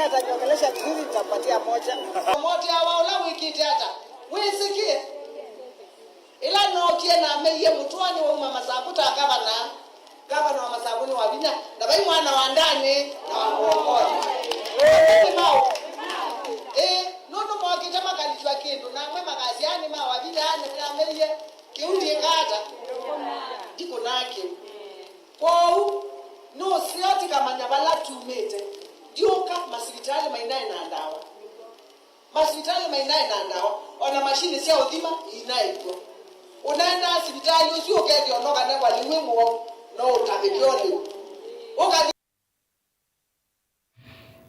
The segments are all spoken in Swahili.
Ataniongelesha vizuri nitapatia moja. Moja waula wiki tata. Wisikie. Ila nokie na meye mutwani wa mama sabuta gavana wa masabuni wa Vinya na bai mwana wa ndani na wa kuongoza. Nono mwakitama kalishwa kindu na mwe magaziani ma wa Vinya na meye kiundi ngata. Diko nake. Kwa no siati kama nyabala tumete. Dioka masibitali mainae na ndawa. Masibitali mainae na ndawa. Ona mashini sia udhima inaiko. Unaenda hospitali usio kedi onoka na kwa limwengu no utabikioni.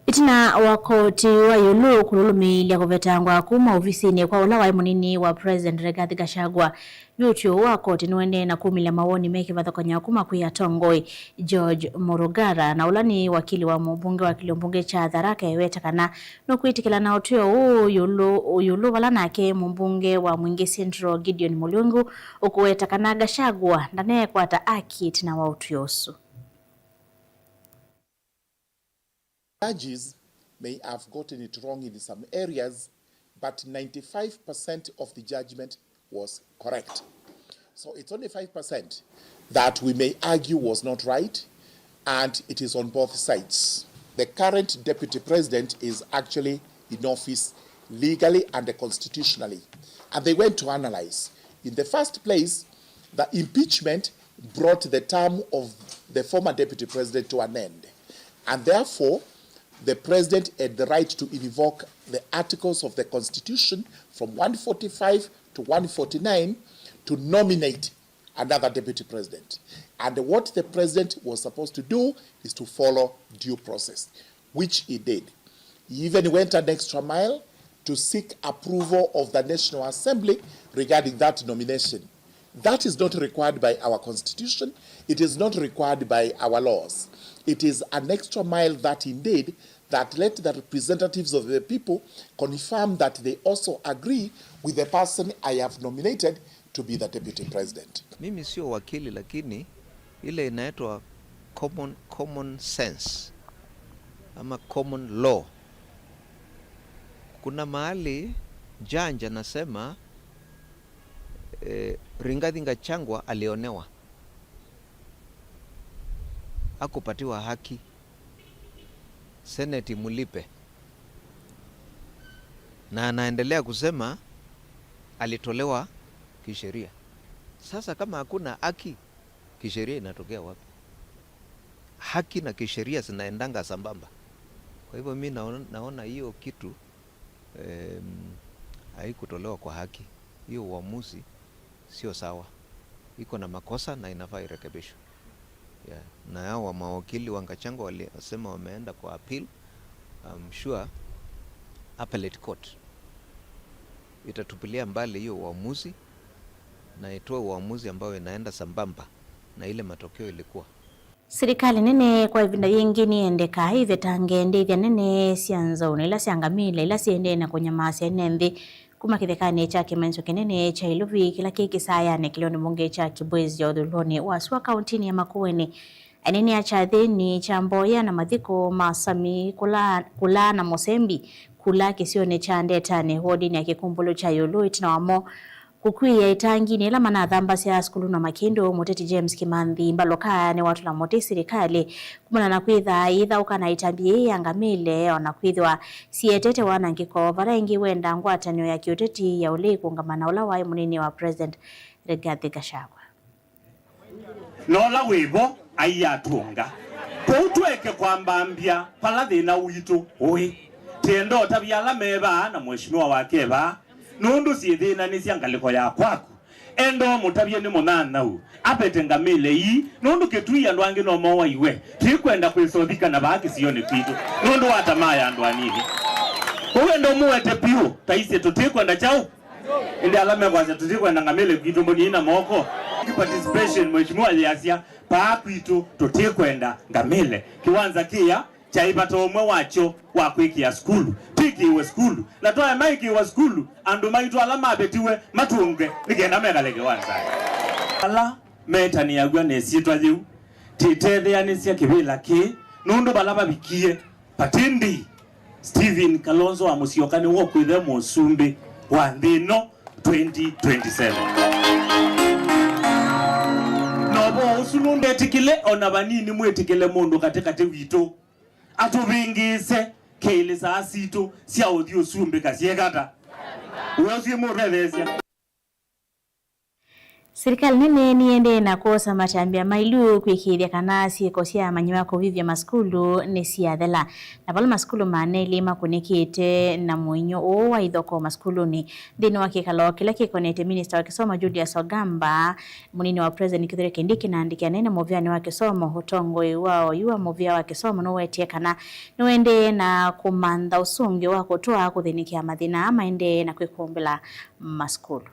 Itina wakoti wa yulu kululumilia kuvetangwa kuma ofisini kwa ulawai munini wa President Rigathi Gachagua yutyo wakoti nuende na kumila mawoni meki vathokonya kuma kuya Tongoi George Morogara na ulani wakili wa mbunge wa kilombunge cha Tharaka wetakana no kwitikila na otyo yulu walanake mbunge wa Mwingi Central Gideon Mulungu ukuwetakana Gachagua ndane kwata akit na wautyosu. Judges may have gotten it wrong in some areas, but 95% of the judgment was correct. So it's only 5% that we may argue was not right, and it is on both sides. The current deputy president is actually in office legally and constitutionally, and they went to analyze. In the first place, the impeachment brought the term of the former deputy president to an end, and therefore the president had the right to invoke the articles of the Constitution from 145 to 149 to nominate another deputy president. And what the president was supposed to do is to follow due process, which he did. He even went an extra mile to seek approval of the National Assembly regarding that nomination. That is not required by our Constitution. It is not required by our laws. It is an extra mile that he did that let the representatives of the people confirm that they also agree with the person I have nominated to be the deputy president. Mimi sio wakili lakini ile inaitwa common sense ama common law. Kuna mahali janja nasema Rigathi Gachagua alionewa. Hakupatiwa haki. Seneti mulipe. Na anaendelea kusema alitolewa kisheria. Sasa kama hakuna haki, kisheria inatokea wapi? Haki na kisheria zinaendanga sambamba. Kwa hivyo mimi naona hiyo kitu haikutolewa kwa haki. Hiyo uamuzi sio sawa. Iko na makosa na inafaa irekebishwe. Yeah. Na hao mawakili wa Gachagua walisema wameenda kwa appeal. I'm sure appellate court itatupilia mbali hiyo uamuzi na itoe uamuzi ambao inaenda sambamba na ile matokeo ilikuwa. Serikali nene kwa vinda yengi ni endeka hivi tangende vya nene sianzauna ila siangamile ila siende na kunyamasi nende kuma kithekane cha kimanzo kenene cha iluvi kila kiki saya ne kilioni munge cha kibwezi ya udhuloni wasua kauntini ya Makueni anene ya chadheni cha Mboya na Mathiko Masami kula na Mosembi kula kisione cha ndetane hodini ya kikumbulu cha yulu itina wamo kukuya itangi ni lama na dhamba siya skulu na Makindo Muteti James Kimandhi mbaloka ni watu la mote serikali kumana na kuidha idha ukana itambi yangamile ona kuidhwa sietete wanangiko varengi wenda ngwatanyo ya kiuteti ya ule kungamana ulawai munini wa President Rigathi Gachagua. Nola webo ayatunga kutweke kwamba mbia pala thina witu oi tendo tabyala meba na mheshimiwa wake ba nundu siethina ni siangaliko ya kwaku endo mutabye ni munana u apetengamile yi nundu ketuya ndwangi no mowa iwe tikwenda kwisodhika na baki sione kwitu nundu watamaya ndwanini uwe ndo muwete piu taisi tutikwenda chau ndi alame kwanza tutikwenda ngamile kwitu mboni ina moko participation mheshimiwa aliasia pa kwitu tutikwenda ngamile kiwanza kia chaipato omwe wacho wakwikia skulu tiki maiki wa skulu la toa maiki wa skulu andu maitu alama betiwe matunge nigenda megalege wanza ala metani yagwa nesitwa yu tithethe anisya kibila ki nundu balaba bikie patindi Steven Kalonzo wa musiokani wo kwithe musumbi wa thino 2027 nobo usununde tikile ona banini mwetikile mundu katikati witu atubingise kele saa sito sia uthi usumbi kasiekata uyosie murethesya. Serikali nene niende na kosa matambia mailu kwikithia kana sieko cia manyima kuvivya maskulu ni ciathela na vala maskulu maneli makunikite na mwinyo wa ithoko maskulu ni thini wa kikalo kila kikonete minister wa kisomo Julius Ogamba munini wa president Kithure Kindiki na andikia nene muvyani wa kisomo hutongoi wao yua muvya wa kisomo no wetie kana niwende na kumantha usungi wa kutoa kuthinikia mathina ama ende na kwikumbila maskulu.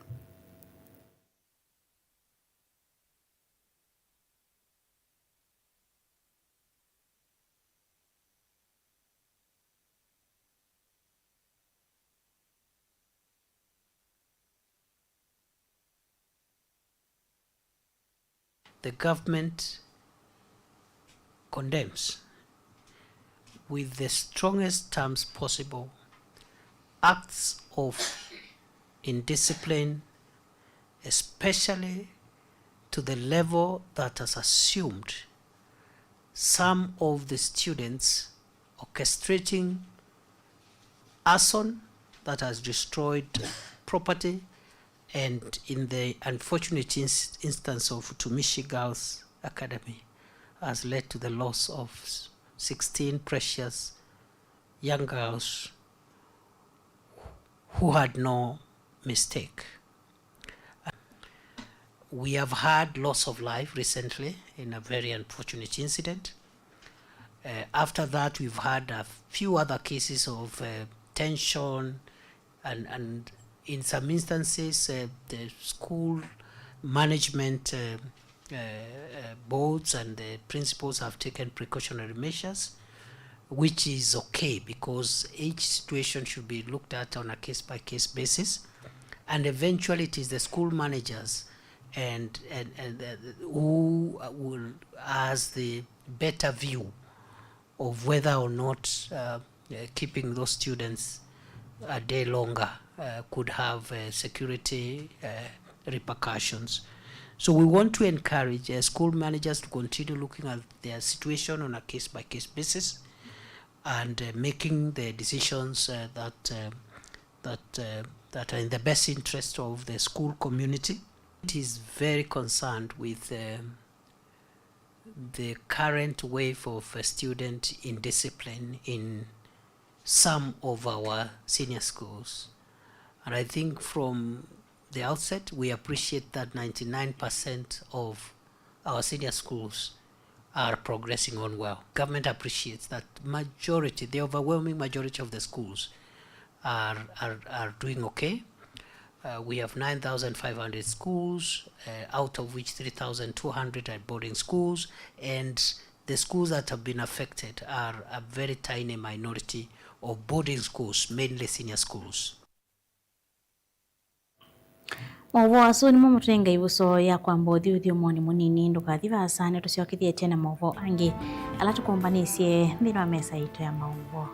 The government condemns with the strongest terms possible acts of indiscipline, especially to the level that has assumed some of the students orchestrating arson that has destroyed property, and in the unfortunate instance of Tumishi Girls Academy has led to the loss of 16 precious young girls who had no mistake. We have had loss of life recently in a very unfortunate incident. After that, we've had a few other cases of tension and in some instances, the school management boards and the principals have taken precautionary measures, which is okay because each situation should be looked at on a case-by-case basis, and eventually it is the school managers and who will has the better view of whether or not keeping those students a day longer could have security repercussions. So we want to encourage school managers to continue looking at their situation on a case-by-case basis and making the decisions that are in the best interest of the school community. It is very concerned with the current wave of student indiscipline in some of our senior schools. And I think from the outset, we appreciate that 99% of our senior schools are progressing on well. Government appreciates that majority, the overwhelming majority of the schools are doing okay. We have 9,500 schools, out of which 3,200 are boarding schools, and the schools that have been affected are a very tiny minority of boarding schools, mainly senior schools. Mauvoo aso ni mutenga ibuso ya kwamba uthio moni munini ndukathiva asane tuciokithie tena mauvoo angi ala tukombanisye thina wa mesa itu ya mauvoo.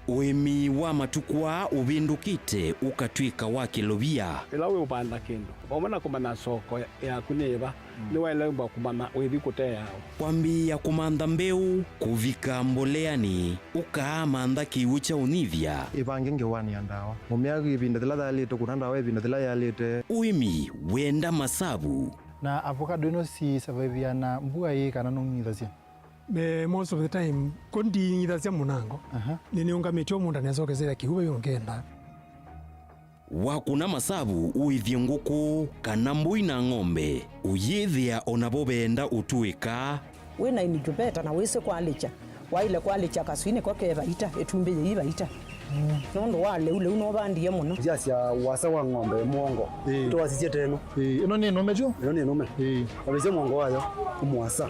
Wemi wa matukwa ubindukite ukatwika wa kilobia ila we upanda kindu wamana kumana soko ya kuneva ni waelemba kumana wevi kote yao kwambia kumanda mbeu kuvika mboleani ukaamanda kiucha univya ibangenge wani andawa mumiagi ibinda thila yalite kunanda we ibinda thila yalite uimi wenda masabu na avocado ino si survive na mbua hii kana nungithacia most of the time kondi ithacia munango nini ungamitio munda nezokezera kihuba yongenda wakuna masabu uithie nguku kana mbui na ng'ombe uyithia onabo benda utuika wina inijubeta na wise kwalicha waile kwalicha kaswine kwa kevaita etumbe yivaita nondo wale ule unobandie muno jasia wasa wa ng'ombe mwongo to wasisie teno ino ni nome jo ino ni nome wabise mwongo wayo kumwasa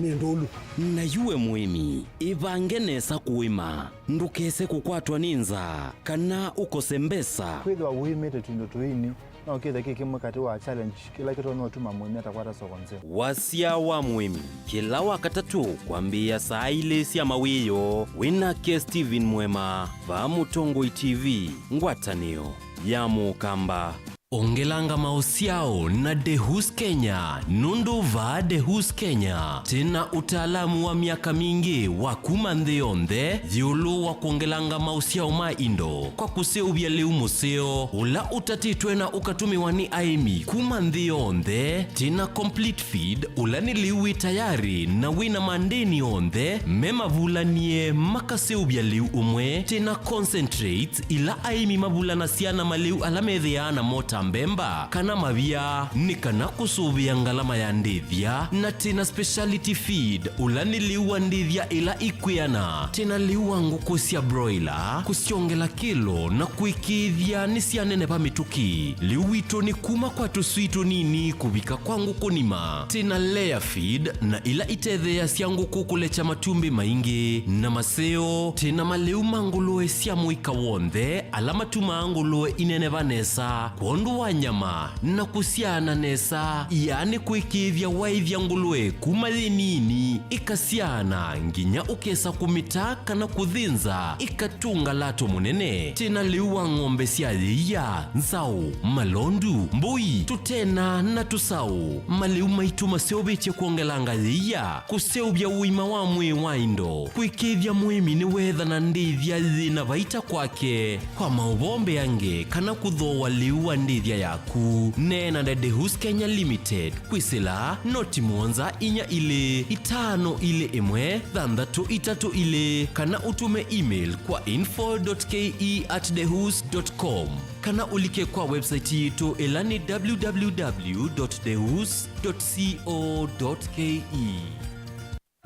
ni ndulu na yuwe muimi ivange nesa kuima ndukese kukwatwa ninza kana ukose mbesa kwithwa wimite tundo tuini no kithe kikimwe kati wa challenge kila kitu no tuma muimi atakwata sokonze wasia wa muimi kila wakatatu kwambia saa ile sia mawiyo Winake Steven Mwema va Mutongoi TV ngwatanio ya Mukamba ongelanga mausiao na Dehus Kenya nundu va Dehus Kenya tena utaalamu wa miaka mingi wa kumandheonde dhiulu wa kuongelanga mausiao maindo kwa kuseuvya leu museo ula utatitwe na ukatumiwa ni aimi kumandheonde tena complete feed ula ni liwi tayari na wina mandeni onde mema vulanie makaseuvya leu umwe tena concentrate ila aimi mavulana siana maleu alamedheana mota mbemba kana mavia ni kana kusuvia ngalama ya ndithia na tena speciality feed ulani liwa ndithia ila ikwiana tena liwa nguku sia broiler kusiongela kilo na kuikithia ni sia nene pa mituki liwito ni kuma kwa tusuito nini kubika kwa nguku nima tena layer feed na ila itethea sia nguku kulecha matumbi maingi na maseo tena maleu mangulue sia muika wonde alama tumangulue inene vanesa kondu wa nyama na kusiana nesa yani kuikithia waithia ngulue kumalinini ikasiana nginya ukesa kumitaka na kuthinza ikatunga lato munene tena liwa ng'ombe sia ya nzau malondu mbui tutena na tusau maliu maitu maseobeche kuongelanga ya kuseubya uima wa mwe waindo kuikithia muimi ni wetha na ndithia thina vaita kwake kwa mauvombe yange kana kuthoa liwa ndithia yaku nena na Dehus Kenya Limited kwisila noti mwonza inya ile itano ile imwe thandatu itatu ile kana utume email kwa info.ke@dehus.com kana ulike kwa website yetu elani www.dehus.co.ke.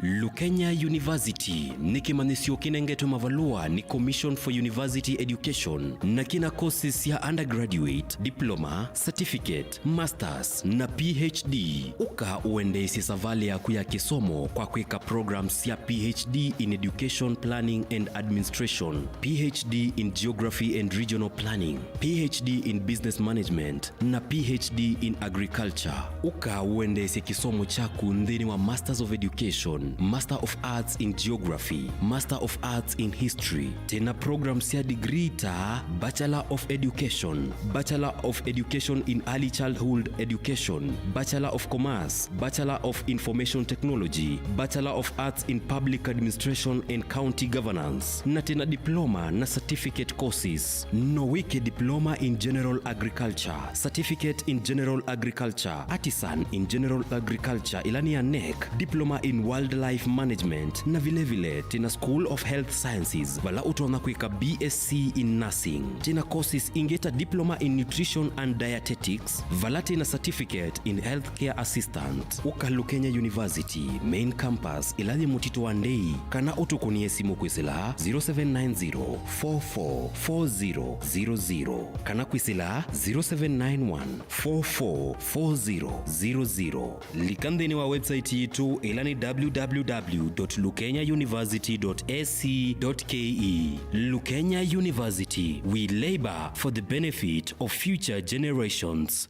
Lukenya University ni kimanisio kinengeto mavalua ni Commission for University Education na kina courses ya undergraduate, diploma, certificate, masters na PhD. Uka uendesi savali ya kuya kisomo kwa kweka programs ya PhD in Education Planning and Administration, PhD in Geography and Regional Planning, PhD in Business Management na PhD in Agriculture. Uka uendesi kisomo chaku ndhini wa Masters of Education, Master of Arts in Geography, Master of Arts in History. Tena programs ya degree ta Bachelor of Education, Bachelor of Education in Early Childhood Education, Bachelor of Commerce, Bachelor of Information Technology, Bachelor of Arts in Public Administration and County Governance. Na tena diploma na certificate courses. Nowike diploma in General Agriculture, Certificate in General Agriculture, Artisan in General Agriculture ilani ya NEC, diploma in Wildlife Management na vile tena School of Health Sciences vala utona kuika BSc in Nursing. Tena courses ingeta diploma in Nutrition and Dietetics vala tena certificate in Healthcare Assistant. Uka Lukenya University main campus ilali mutito wandei kana utukunie simu kwisila 0790444000 kana kwisila 0791444000 likandeni wa website yetu ilani www.lukenyauniversity.ac.ke. Lukenya University, we labor for the benefit of future generations.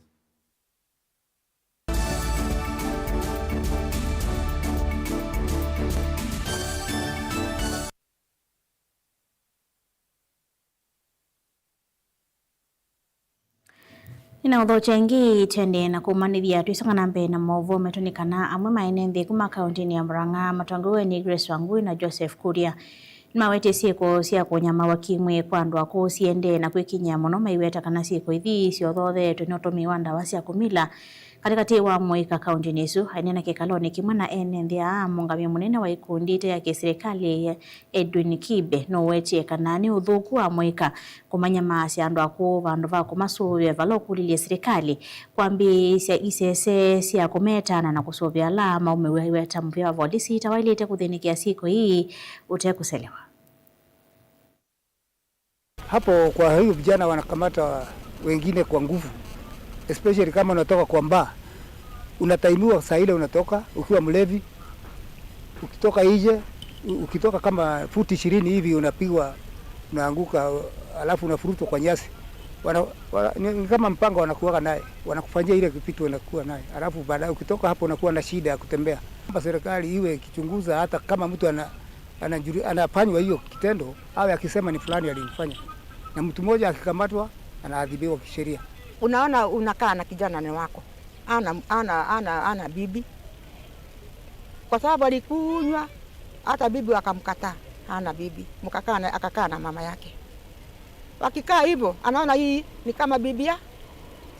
Ina udho chengi tende na kumanithia tuisonga nambe na Mauvoo metonikana amwe maenenthi kuma kaunti ya Murang'a matongowe ni Grace Wangui na Joseph Kuria. Mawete sieko sia kunyama wakimwe kwandu ako siende na kwikinya muno maiweta kana sieko ithi ciothe tunotomiwa ndawa cia kumila katikati wa Mwika kaunti nisu ainena kikaloni kimwe na enenthi a mungamia munene wa ikundi ya kiserikali ya Edwin Kibe no wetie kana ni uthuku wa Mwika kumanya maasi andu ako vandu va kumasuvya valokulilie serikali kwambi cia isese cia kumetana na kusuvya alama umeweta mpya wa volisi tawailite kuthinikia siku hii utekuselewa. hapo. Kwa hiyo vijana wanakamata wengine kwa nguvu, especially kama unatoka kwa mbaa, unataimiwa saa ile unatoka ukiwa mlevi, ukitoka nje, ukitoka kama futi 20 hivi unapigwa, unaanguka, alafu unafurutwa kwa nyasi. Ni kama mpango wanakuwa naye, wanakufanyia ile kitu wanakuwa naye, alafu baadaye ukitoka hapo unakuwa na shida ya kutembea. Serikali iwe ikichunguza, hata kama mtu anafanywa hiyo kitendo, awe akisema ni fulani alimfanya, na mtu mmoja akikamatwa anaadhibiwa kisheria. Unaona, unakaa na kijana ni wako ana bibi, kwa sababu alikunywa, hata bibi akamkataa, ana bibi, akakaa na mama yake. Wakikaa hivyo, anaona hii ni kama bibia,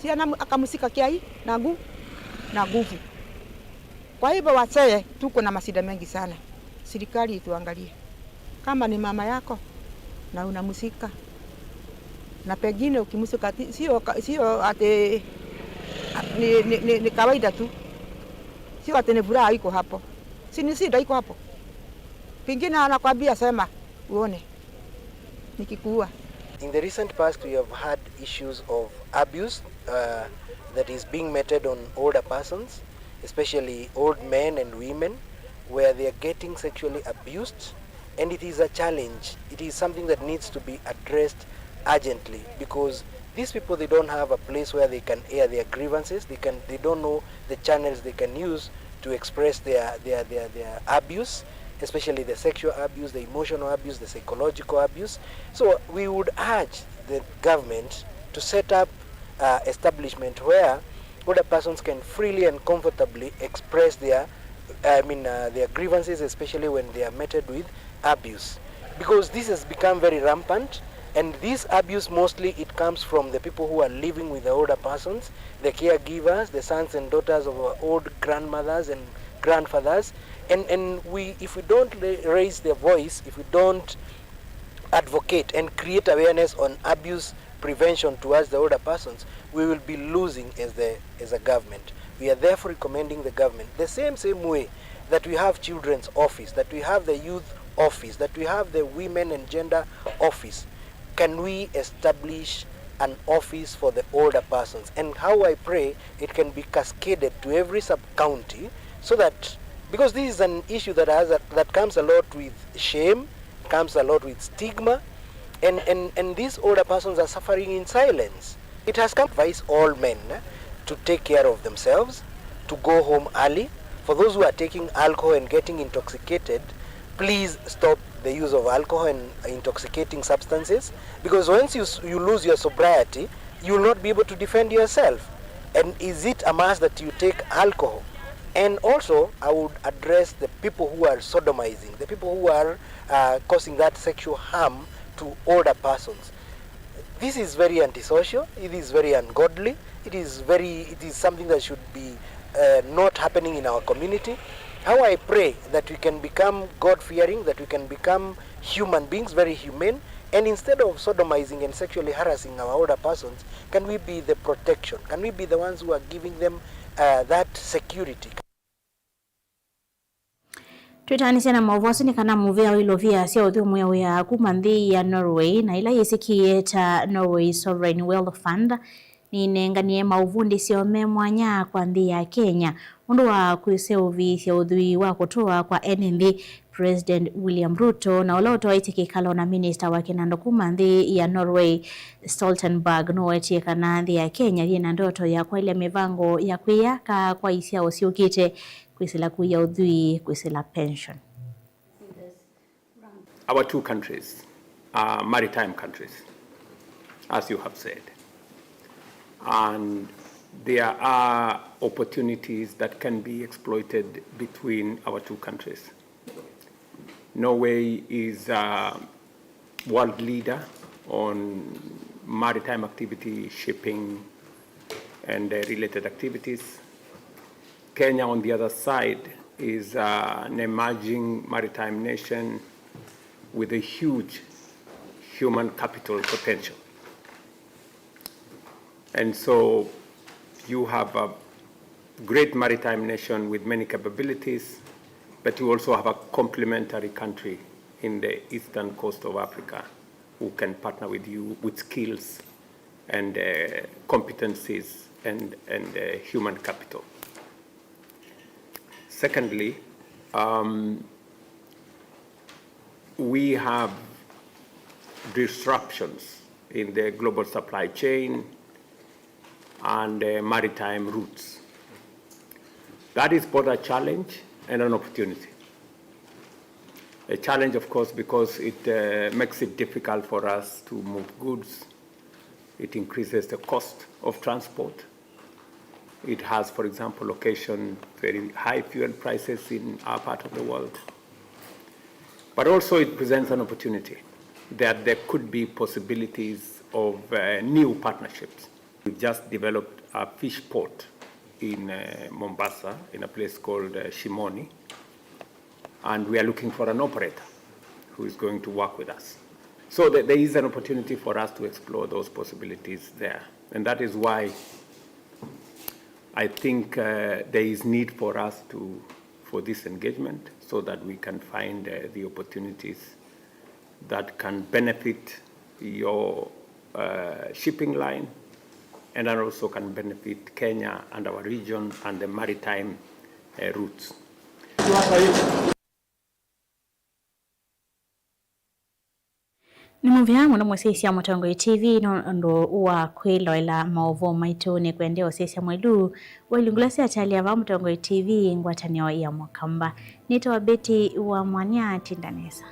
si akamsika kiai na nguvu. Kwa hivyo wasee, tuko na masida mengi sana. Serikali ituangalie, kama ni mama yako na unamsika, na pengine ukimsika sio ate ni kawaida tu, sio ate ni furaha iko hapo, si ni shida iko hapo. Pengine anakwambia sema uone nikikuua. In the recent past, we have had issues of abuse that is being meted on older persons, especially old men and women, where they are getting sexually abused, and it is a challenge. It is something that needs to be addressed urgently, because these people, they don't have a place where they can air their grievances. They don't know the channels they can use to express their abuse, especially the sexual abuse, the emotional abuse, the psychological abuse. So we would urge the government to set up establishment where older persons can freely and comfortably express their grievances, especially when they are meted with abuse. Because this has become very rampant, and this abuse mostly it comes from the people who are living with the older persons, the caregivers, the sons and daughters of our old grandmothers and grandfathers. And if we don't raise their voice, if we don't advocate and create awareness on abuse prevention towards the older persons, we will be losing as a government. We are therefore recommending the government, the same way that we have children's office, that we have the youth office, that we have the women and gender office, can we establish an office for the older persons? And how I pray it can be cascaded to every sub-county, so that, because this is an issue that comes a lot with shame, comes a lot with stigma, and these older persons are suffering in silence. It has come to advise all men to take care of themselves, to go home early. For those who are taking alcohol and getting intoxicated, please stop the use of alcohol and intoxicating substances, because once you lose your sobriety, you will not be able to defend yourself. And is it a must that you take alcohol? And also, I would address the people who are sodomizing, the people who are causing that sexual harm to older persons. This is very antisocial, it is very ungodly, it is something that should be not happening in our community. How I pray that we can become God-fearing, that we can become human beings, very humane, and instead of sodomizing and sexually harassing our older persons, can we be the protection? Can we be the ones who are giving them that security? Twitanisya na mauvosi ni kana muvea wilovia sia uthumwe wia kuma nthi ya Norway na ila yisikie ta Norway Sovereign Wealth Fund ni nenganie mauvundi sio Mwania kwa nthi ya Kenya undu wa kwiseuvisya uthui wa kutoa kwa NND President William Ruto na ula utoa itikikalo na Minister wa Kinando kuma nthi ya Norway Stoltenberg no etika na nthi ya Kenya yina ndoto ya kwa ile mivango ya kwiyaka kwa isia usiukite kwisila kuya udhui kwisila pension. Our two countries are maritime countries, as you have said. And there are opportunities that can be exploited between our two countries. Norway is a world leader on maritime activity, shipping, and related activities. Kenya, on the other side, is an emerging maritime nation with a huge human capital potential. And so you have a great maritime nation with many capabilities, but you also have a complementary country in the eastern coast of Africa who can partner with you with skills and competencies and human capital. Secondly, we have disruptions in the global supply chain and maritime routes. That is both a challenge and an opportunity. A challenge, of course, because it makes it difficult for us to move goods. It increases the cost of transport. It has, for example, occasioned very high fuel prices in our part of the world. But also it presents an opportunity that there could be possibilities of new partnerships. We've just developed a fish port in Mombasa, in a place called Shimoni, and we are looking for an operator who is going to work with us. So there is an opportunity for us to explore those possibilities there. And that is why I think there is need for us for this engagement so that we can find the opportunities that can benefit your shipping line and that also can benefit Kenya and our region and the maritime routes. Ni muvya mwana mwesesya Mutongo TV ndo uwa kwilo ila maovo maitu ni kuendeo sesya mwelu wailungulasi atali ya Mutongo TV ngwatanio ya mwakamba. Nito wabeti wa Mwania tindanesa.